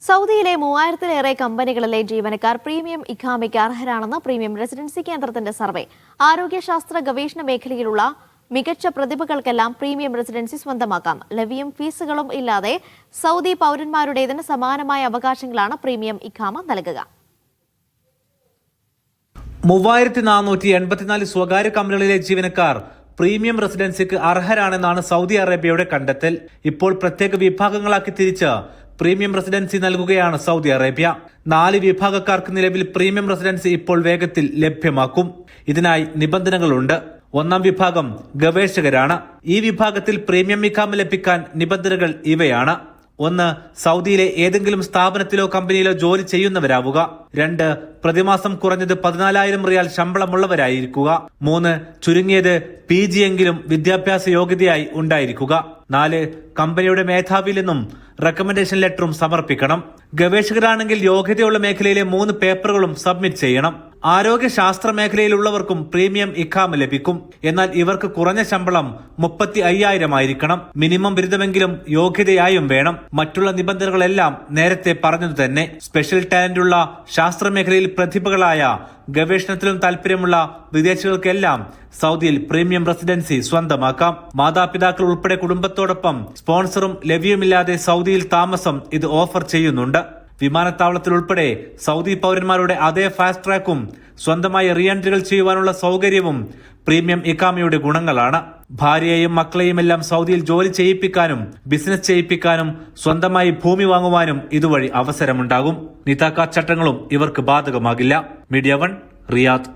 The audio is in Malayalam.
സൗദിയിലെ 3000-ലേറെ കമ്പനികളിലെ ജീവനക്കാർ പ്രീമിയം ഇഖാമയ്ക്ക് അർഹരാണെന്ന് പ്രീമിയം റെസിഡൻസി കേന്ദ്രത്തിന്റെ സർവേ. ആരോഗ്യശാസ്ത്ര ഗവേഷണ മേഖലയിലുള്ള മികച്ച പ്രതിഭകൾക്കെല്ലാം പ്രീമിയം റെസിഡൻസി സ്വന്തമാക്കാം. ലവിയും ഫീസുകളും ഇല്ലാതെ സൗദി പൗരന്മാരുടേതിന് സമാനമായ അവകാശങ്ങളാണ് പ്രീമിയം ഇഖാമ നൽകുക. 3484 സ്വകാര്യ കമ്പനികളിലെ ജീവനക്കാർ പ്രീമിയം റെസിഡൻസിക്ക് അർഹരാണെന്നാണ് സൗദി അറേബ്യയുടെ കണ്ടെത്തൽ. ഇപ്പോൾ പ്രത്യേക വിഭാഗങ്ങളാക്കി തിരിച്ച് പ്രീമിയം റെസിഡൻസി നൽകുകയാണ് സൗദി അറേബ്യ. 4 വിഭാഗക്കാർക്ക് നിലവിൽ പ്രീമിയം റെസിഡൻസി ഇപ്പോൾ വേഗത്തിൽ ലഭ്യമാക്കും. ഇതിനായി നിബന്ധനകളുണ്ട്. 1-ാം വിഭാഗം ഗവേഷകരാണ്. ഈ വിഭാഗത്തിൽ പ്രീമിയം ഇഖാമ ലഭിക്കാൻ നിബന്ധനകൾ ഇവയാണ്: 1. സൗദിയിലെ ഏതെങ്കിലും സ്ഥാപനത്തിലോ കമ്പനിയിലോ ജോലി ചെയ്യുന്നവരാവുക. 2. പ്രതിമാസം കുറഞ്ഞത് 14,000 റിയാൽ ശമ്പളമുള്ളവരായിരിക്കുക. 3. ചുരുങ്ങിയത് PG എങ്കിലും വിദ്യാഭ്യാസ യോഗ്യതയായി ഉണ്ടായിരിക്കുക. 4. കമ്പനിയുടെ മേധാവിയിൽ നിന്നും റെക്കമെൻഡേഷൻ ലെറ്ററും സമർപ്പിക്കണം. ഗവേഷകരാണെങ്കിൽ യോഗ്യതയുള്ള മേഖലയിലെ 3 പേപ്പറുകളും സബ്മിറ്റ് ചെയ്യണം. ആരോഗ്യശാസ്ത്ര മേഖലയിലുള്ളവർക്കും പ്രീമിയം ഇഖാമ ലഭിക്കും. എന്നാൽ ഇവർക്ക് കുറഞ്ഞ ശമ്പളം 35,000 ആയിരിക്കണം. മിനിമം ബിരുദമെങ്കിലും യോഗ്യതയായും വേണം. മറ്റുള്ള നിബന്ധനകളെല്ലാം നേരത്തെ പറഞ്ഞതു തന്നെ. സ്പെഷ്യൽ ടാലന്റുള്ള ശാസ്ത്ര മേഖലയിൽ പ്രതിഭകളായ ഗവേഷണത്തിലും താല്പര്യമുള്ള വിദേശികൾക്കെല്ലാം സൗദിയിൽ പ്രീമിയം റെസിഡൻസി സ്വന്തമാക്കാം. മാതാപിതാക്കൾ ഉൾപ്പെടെ കുടുംബത്തോടൊപ്പം സ്പോൺസറും ലവ്യവുമില്ലാതെ സൗദിയിൽ താമസം ഇത് ഓഫർ ചെയ്യുന്നുണ്ട്. വിമാനത്താവളത്തിൽ ഉൾപ്പെടെ സൗദി പൗരന്മാരുടെ അതേ ഫാസ്റ്റ് ട്രാക്കും സ്വന്തമായി റീ എൻട്രികൾ ചെയ്യുവാനുള്ള സൗകര്യവും പ്രീമിയം ഇഖാമയുടെ ഗുണങ്ങളാണ്. ഭാര്യയെയും മക്കളെയുമെല്ലാം സൗദിയിൽ ജോലി ചെയ്യിപ്പിക്കാനും ബിസിനസ് ചെയ്യിപ്പിക്കാനും സ്വന്തമായി ഭൂമി വാങ്ങുവാനും ഇതുവഴി അവസരമുണ്ടാകും. നിതാഖാത്ത് ചട്ടങ്ങളും ഇവർക്ക് ബാധകമാകില്ല. Media 1 Riyadh.